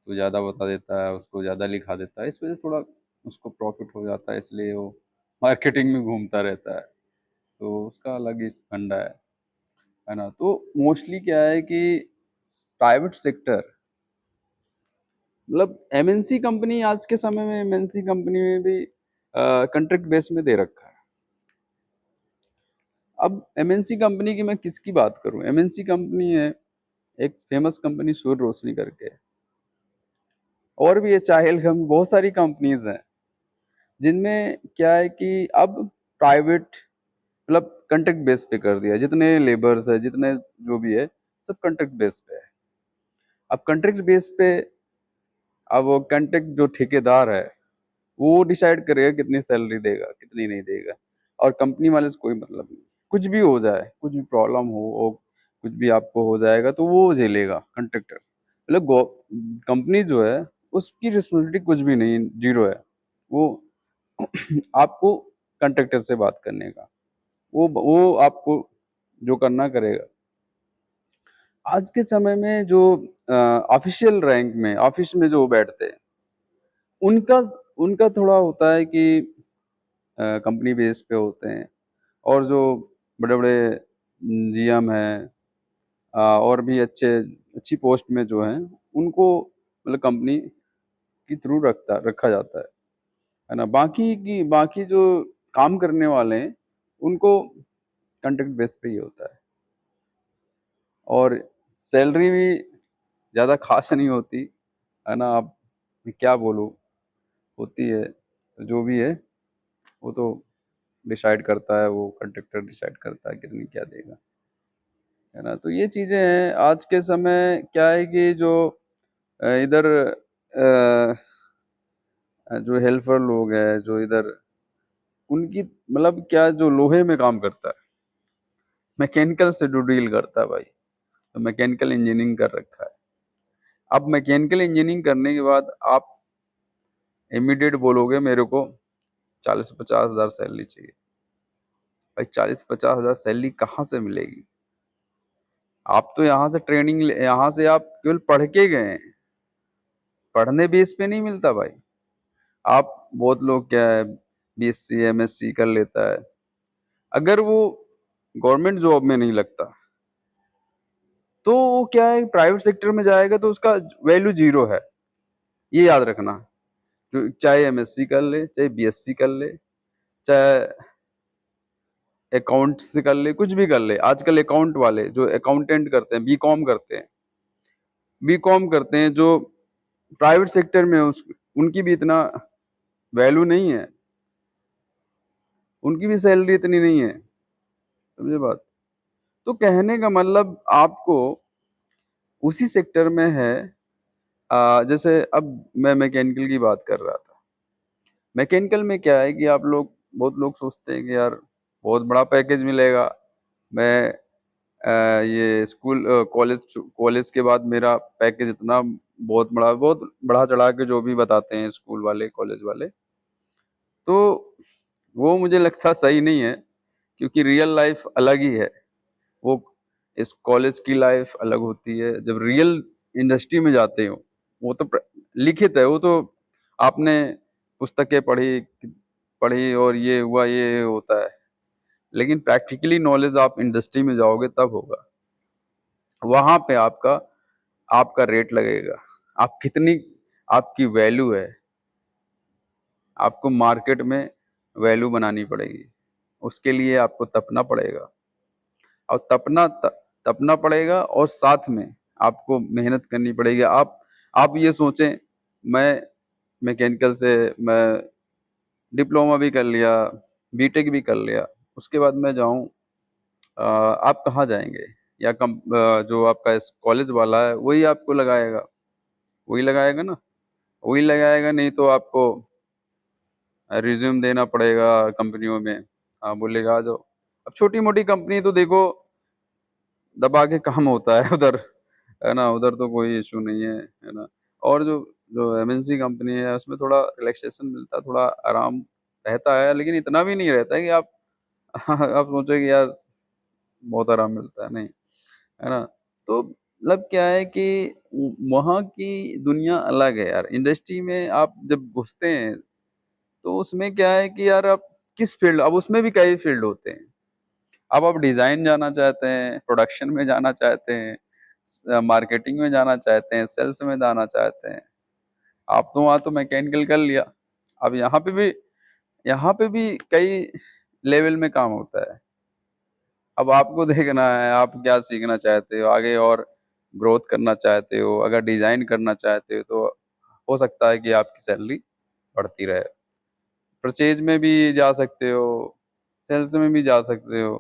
तो ज़्यादा बता देता है, उसको ज़्यादा लिखा देता है, इस वजह से थोड़ा उसको प्रॉफिट हो जाता है, इसलिए वो मार्केटिंग में घूमता रहता है। तो उसका अलग ही फंडा है ना। तो मोस्टली क्या है कि प्राइवेट सेक्टर, मतलब एमएनसी कंपनी, आज के समय में एमएनसी कंपनी में भी कॉन्ट्रैक्ट बेस में दे रखा है। अब एमएनसी कंपनी की मैं किसकी बात करूं, एमएनसी कंपनी है एक फेमस कंपनी सूर्य रोशनी करके, और भी है चाहेल हम, बहुत सारी कंपनीज हैं जिनमें क्या है कि अब प्राइवेट, मतलब कॉन्ट्रैक्ट बेस पे कर दिया, जितने लेबर्स है, जितने जो भी है, सब कॉन्ट्रैक्ट बेस पे है। अब कॉन्ट्रैक्ट बेस पे, अब वो कॉन्ट्रैक्ट जो ठेकेदार है वो डिसाइड करेगा कितनी सैलरी देगा, कितनी नहीं देगा, और कंपनी वाले से कोई मतलब नहीं। कुछ भी हो जाए, कुछ भी प्रॉब्लम हो, और कुछ भी आपको हो जाएगा तो वो झेलेगा कॉन्ट्रैक्टर, मतलब कंपनी जो है उसकी रिस्पॉन्सिबिलिटी कुछ भी नहीं, जीरो है वो। आपको कॉन्ट्रैक्टर से बात करने का, वो आपको जो करना करेगा। आज के समय में जो ऑफिशियल रैंक में, ऑफिस में जो बैठते हैं, उनका उनका थोड़ा होता है कि कंपनी बेस पे होते हैं, और जो बड़े बड़े जीएम हैं, और भी अच्छी पोस्ट में जो हैं, उनको मतलब कंपनी के थ्रू रखा जाता है ना। बाकी जो काम करने वाले हैं उनको कॉन्ट्रैक्ट बेस पे ही होता है, और सैलरी भी ज़्यादा खास नहीं होती, है ना। आप, मैं क्या बोलूँ, होती है तो जो भी है वो तो डिसाइड करता है, वो कॉन्ट्रैक्टर डिसाइड करता है कितनी क्या देगा, है ना। तो ये चीज़ें हैं। आज के समय क्या है कि जो इधर जो हेल्पर लोग हैं जो इधर, उनकी मतलब क्या, जो लोहे में काम करता है, मैकेनिकल से जो डील करता है भाई, तो मैकेनिकल इंजीनियरिंग कर रखा है। अब मैकेनिकल इंजीनियरिंग करने के बाद आप इमीडिएट बोलोगे मेरे को 40-50 हज़ार सैलरी चाहिए। भाई 40-50 हज़ार सैलरी कहाँ से मिलेगी? आप तो यहाँ से ट्रेनिंग, यहाँ से आप केवल पढ़ के गए हैं, पढ़ने बेस पे नहीं मिलता भाई। आप, बहुत लोग क्या है, बीएससी एमएससी कर लेता है, अगर वो गवर्नमेंट जॉब में नहीं लगता तो वो क्या है, प्राइवेट सेक्टर में जाएगा तो उसका वैल्यू जीरो है, ये याद रखना। जो चाहे एमएससी कर ले, चाहे बीएससी कर ले, चाहे अकाउंट से कर ले, कुछ भी कर ले। आजकल अकाउंट वाले जो अकाउंटेंट करते हैं, बीकॉम करते हैं जो प्राइवेट सेक्टर में, उनकी भी इतना वैल्यू नहीं है, उनकी भी सैलरी इतनी नहीं है, समझे बात। तो कहने का मतलब आपको उसी सेक्टर में है। जैसे अब मैं मैकेनिकल की बात कर रहा था, मैकेनिकल में क्या है कि आप लोग, बहुत लोग सोचते हैं कि यार बहुत बड़ा पैकेज मिलेगा, मैं ये स्कूल कॉलेज कॉलेज के बाद मेरा पैकेज इतना, बहुत बढ़ा चढ़ा के जो भी बताते हैं स्कूल वाले कॉलेज वाले, तो वो मुझे लगता सही नहीं है, क्योंकि रियल लाइफ अलग ही है। वो, इस कॉलेज की लाइफ अलग होती है, जब रियल इंडस्ट्री में जाते हो, वो तो लिखित है, वो तो आपने पुस्तकें पढ़ी पढ़ी और ये हुआ, ये होता है, लेकिन प्रैक्टिकली नॉलेज आप इंडस्ट्री में जाओगे तब होगा। वहां पे आपका आपका रेट लगेगा, आप कितनी, आपकी वैल्यू है, आपको मार्केट में वैल्यू बनानी पड़ेगी, उसके लिए आपको तपना पड़ेगा, और तपना पड़ेगा, और साथ में आपको मेहनत करनी पड़ेगी। आप ये सोचें, मैं मैकेनिकल से मैं डिप्लोमा भी कर लिया, बीटेक भी कर लिया, उसके बाद मैं जाऊं, आप कहाँ जाएंगे? या जो आपका कॉलेज वाला है वही आपको लगाएगा, वही लगाएगा ना, वही लगाएगा, नहीं तो आपको रिज्यूम देना पड़ेगा कंपनियों में। हाँ, बोलेगा आ जाओ। अब छोटी मोटी कंपनी तो देखो, दबा के काम होता है उधर, है ना, उधर तो कोई इशू नहीं है ना। और जो जो एमएनसी कंपनी है उसमें थोड़ा रिलैक्सेशन मिलता है, थोड़ा आराम रहता है, लेकिन इतना भी नहीं रहता है कि आप आप सोचो कि यार बहुत आराम मिलता है, नहीं, है ना। तो मतलब क्या है कि वहाँ की दुनिया अलग है यार। इंडस्ट्री में आप जब घुसते हैं तो उसमें क्या है कि यार आप किस फील्ड, अब उसमें भी कई फील्ड होते हैं। अब आप डिजाइन जाना चाहते हैं, प्रोडक्शन में जाना चाहते हैं, मार्केटिंग में जाना चाहते हैं, सेल्स में जाना चाहते हैं। आप तो वहाँ तो मैकेनिकल कर लिया। अब यहाँ पे भी कई लेवल में काम होता है। अब आपको देखना है आप क्या सीखना चाहते हो आगे, और ग्रोथ करना चाहते हो। अगर डिजाइन करना चाहते हो तो हो सकता है कि आपकी सैलरी बढ़ती रहे। परचेज में भी जा सकते हो, सेल्स में भी जा सकते हो।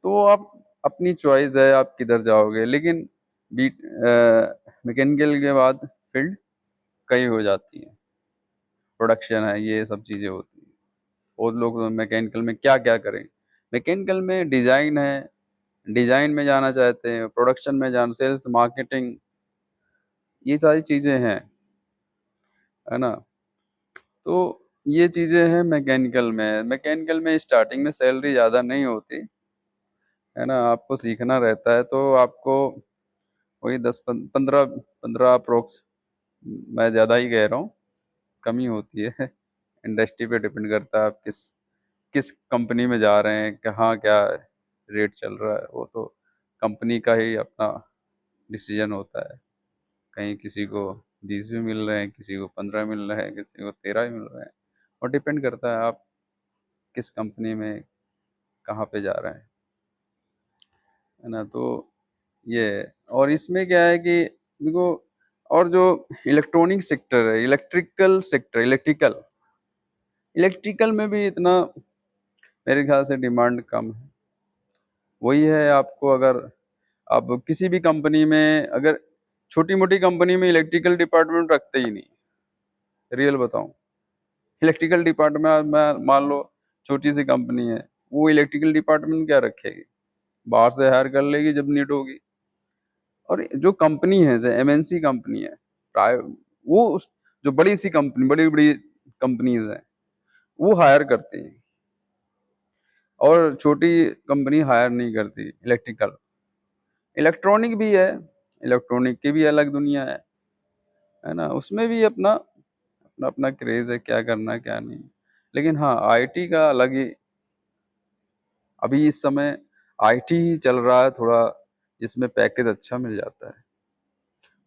तो आप, अपनी चॉइस है आप किधर जाओगे। लेकिन बी मैकेनिकल के बाद फील्ड कई हो जाती है, प्रोडक्शन है, ये सब चीज़ें होती हैं। और लोग मैकेनिकल में क्या क्या करें। मैकेनिकल में डिजाइन है, डिजाइन में जाना चाहते हैं, प्रोडक्शन में जाना, सेल्स, मार्केटिंग, ये सारी चीजें हैं, है ना। तो ये चीजें हैं मैकेनिकल में। मैकेनिकल में स्टार्टिंग में सैलरी ज्यादा नहीं होती, है ना। आपको सीखना रहता है तो आपको वही 10 15 15 अप्रोक्स, मैं ज्यादा ही कह रहा हूँ, कमी होती है। इंडस्ट्री पे डिपेंड करता है आप किस किस कंपनी में जा रहे हैं, कहाँ क्या रेट चल रहा है। वो तो कंपनी का ही अपना डिसीजन होता है। कहीं किसी को 20 भी मिल रहे हैं, किसी को 15 मिल रहे हैं, किसी को 13 भी मिल रहे हैं। और डिपेंड करता है आप किस कंपनी में कहाँ पे जा रहे हैं, है ना। तो ये है। और इसमें क्या है कि देखो, और जो इलेक्ट्रॉनिक सेक्टर है, इलेक्ट्रिकल सेक्टर, इलेक्ट्रिकल इलेक्ट्रिकल में भी इतना मेरे ख्याल से डिमांड कम है। वही है, आपको अगर अब किसी भी कंपनी में, अगर छोटी मोटी कंपनी में इलेक्ट्रिकल डिपार्टमेंट रखते ही नहीं, रियल बताऊं। इलेक्ट्रिकल डिपार्टमेंट में मान लो छोटी सी कंपनी है, वो इलेक्ट्रिकल डिपार्टमेंट क्या रखेगी, बाहर से हायर कर लेगी जब नीड होगी। और जो कंपनी है, जो एमएनसी कंपनी है, प्राइ वो जो बड़ी सी कंपनी, बड़ी बड़ी कंपनीज हैं, वो हायर करती हैं। और छोटी कंपनी हायर नहीं करती इलेक्ट्रिकल। इलेक्ट्रॉनिक भी है, इलेक्ट्रॉनिक की भी अलग दुनिया है ना। उसमें भी अपना अपना अपना क्रेज है, क्या करना है क्या नहीं। लेकिन हाँ, आईटी का अलग ही, अभी इस समय आईटी ही चल रहा है थोड़ा, जिसमें पैकेज अच्छा मिल जाता है।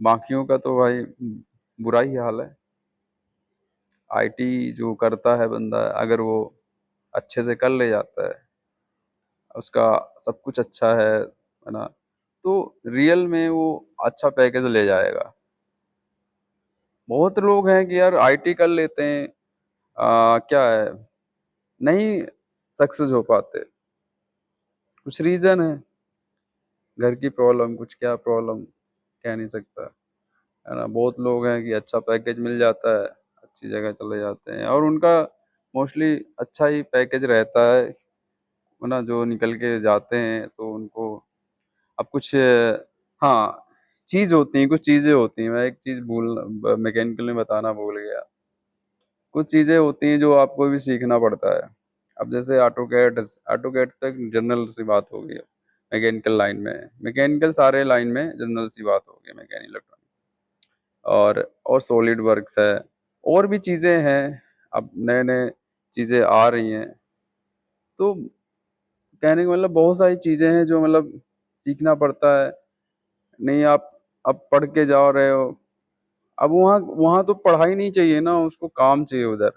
बाकियों का तो भाई बुरा ही हाल है। आईटी जो करता है बंदा, अगर वो अच्छे से कर ले जाता है, उसका सब कुछ अच्छा है ना, तो रियल में वो अच्छा पैकेज ले जाएगा। बहुत लोग हैं कि यार आईटी कर लेते हैं, क्या है, नहीं सक्सेस हो पाते। कुछ रीजन है, घर की प्रॉब्लम, कुछ क्या प्रॉब्लम, कह नहीं सकता, है ना। बहुत लोग हैं कि अच्छा पैकेज मिल जाता है, अच्छी जगह चले जाते हैं, और उनका मोस्टली अच्छा ही पैकेज रहता है ना। जो निकल के जाते हैं तो उनको, अब कुछ हाँ चीज होती हैं, कुछ चीजें होती हैं। मैं एक चीज भूल, मैकेनिकल में बताना भूल गया। कुछ चीजें होती हैं जो आपको भी सीखना पड़ता है। अब जैसे ऑटो कैड, ऑटो कैड तक जनरल सी बात हो गई है। मैकेनिकल लाइन में, मैकेनिकल सारे लाइन में जनरल सी बात हो गई, मैकेनिकल, और सॉलिड वर्क्स है, और भी चीज़ें हैं। अब नए नए चीज़ें आ रही हैं। तो कहने का मतलब बहुत सारी चीज़ें हैं जो मतलब सीखना पड़ता है। नहीं आप अब पढ़ के जा रहे हो, अब वहाँ वहाँ तो पढ़ाई नहीं चाहिए ना, उसको काम चाहिए उधर।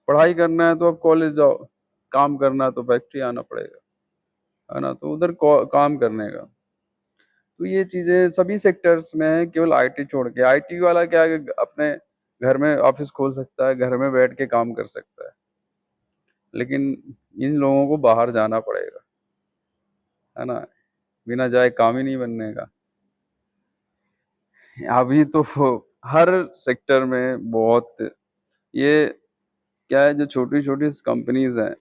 पढ़ाई करना है तो अब कॉलेज जाओ, काम करना है तो फैक्ट्री आना पड़ेगा, है ना। तो उधर काम करने का। तो ये चीज़ें सभी सेक्टर्स में है, केवल आईटी छोड़ के। आईटी वाला क्या है कि अपने घर में ऑफिस खोल सकता है, घर में बैठ के काम कर सकता है। लेकिन इन लोगों को बाहर जाना पड़ेगा, है ना। बिना जाए काम ही नहीं बनने का। अभी तो हर सेक्टर में बहुत, ये क्या है, जो छोटी छोटी कंपनीज हैं,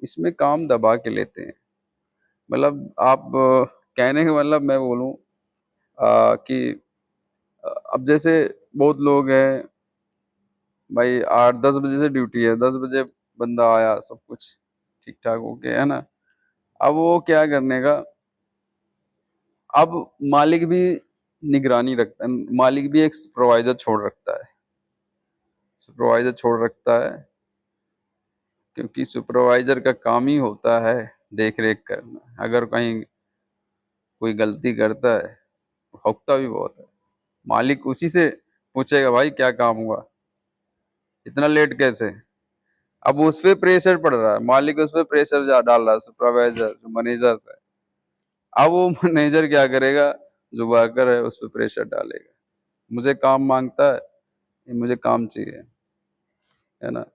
इसमें काम दबा के लेते हैं। मतलब आप कहने का मतलब मैं बोलूँ कि अब जैसे बहुत लोग हैं भाई, 8 10 बजे से ड्यूटी है, 10 बजे बंदा आया, सब कुछ ठीक ठाक हो गया, है ना। अब वो क्या करने का, अब मालिक भी निगरानी रखता है, मालिक भी एक सुपरवाइजर छोड़ रखता है, सुपरवाइजर छोड़ रखता है, क्योंकि सुपरवाइजर का काम ही होता है देख रेख करना। अगर कहीं कोई गलती करता है तो भौंकता भी बहुत है। मालिक उसी से पूछेगा भाई क्या काम हुआ, इतना लेट कैसे। अब उस पे प्रेशर पड़ रहा है, मालिक उस पे प्रेशर डाल रहा है, सुपरवाइजर मैनेजर से। अब वो मैनेजर क्या करेगा, जो वर्कर है उस पे प्रेशर डालेगा, मुझे काम मांगता है, ये मुझे काम चाहिए, है ना।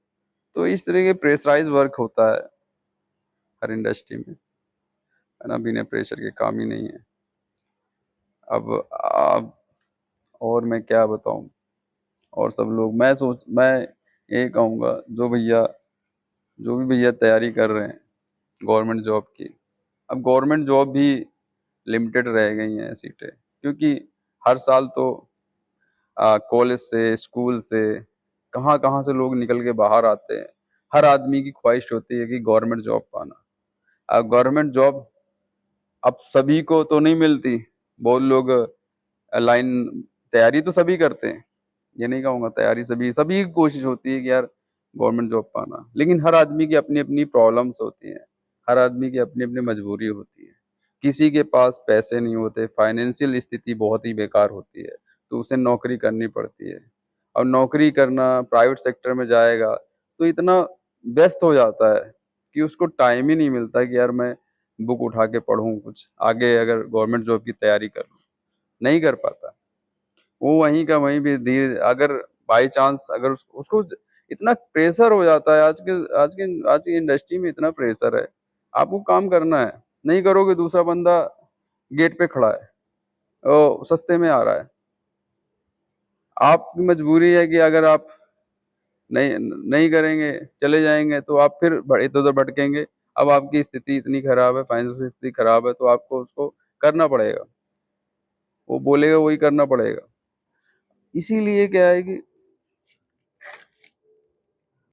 तो इस तरह के प्रेशराइज वर्क होता है हर इंडस्ट्री में, है ना। बिना प्रेशर के काम ही नहीं है। अब और मैं क्या बताऊं, और सब लोग, मैं ये कहूँगा, जो भी भैया तैयारी कर रहे हैं गवर्नमेंट जॉब की, अब गवर्नमेंट जॉब भी लिमिटेड रह गई हैं सीटें, क्योंकि हर साल तो कॉलेज से, स्कूल से, कहाँ कहाँ से लोग निकल के बाहर आते हैं। हर आदमी की ख्वाहिश होती है कि गवर्नमेंट जॉब पाना। अब गवर्नमेंट जॉब अब सभी को तो नहीं मिलती, बहुत लोग लाइन तैयारी तो सभी करते हैं, ये नहीं कहूँगा, तैयारी सभी सभी की कोशिश होती है कि यार गवर्नमेंट जॉब पाना, लेकिन हर आदमी की अपनी अपनी प्रॉब्लम्स होती हैं, हर आदमी की अपनी अपनी मजबूरी होती है। किसी के पास पैसे नहीं होते, फाइनेंशियल स्थिति बहुत ही बेकार होती है, तो उसे नौकरी करनी पड़ती है। और नौकरी करना, प्राइवेट सेक्टर में जाएगा तो इतना व्यस्त हो जाता है कि उसको टाइम ही नहीं मिलता कि यार मैं बुक उठा के पढूं, कुछ आगे अगर गवर्नमेंट जॉब की तैयारी करूं, नहीं कर पाता। वो वहीं का वहीं भी धीरे, अगर बाई चांस अगर उसको इतना प्रेशर हो जाता है, आज की इंडस्ट्री में इतना प्रेशर है, आपको काम करना है, नहीं करोगे दूसरा बंदा गेट पे खड़ा है, ओ सस्ते में आ रहा है। आपकी मजबूरी है कि अगर आप नहीं नहीं करेंगे, चले जाएंगे, तो आप फिर इधर उधर भटकेंगे। अब आपकी स्थिति इतनी खराब है, फाइनेंशियल स्थिति खराब है, तो आपको उसको करना पड़ेगा, वो बोलेगा वही करना पड़ेगा। इसीलिए क्या है कि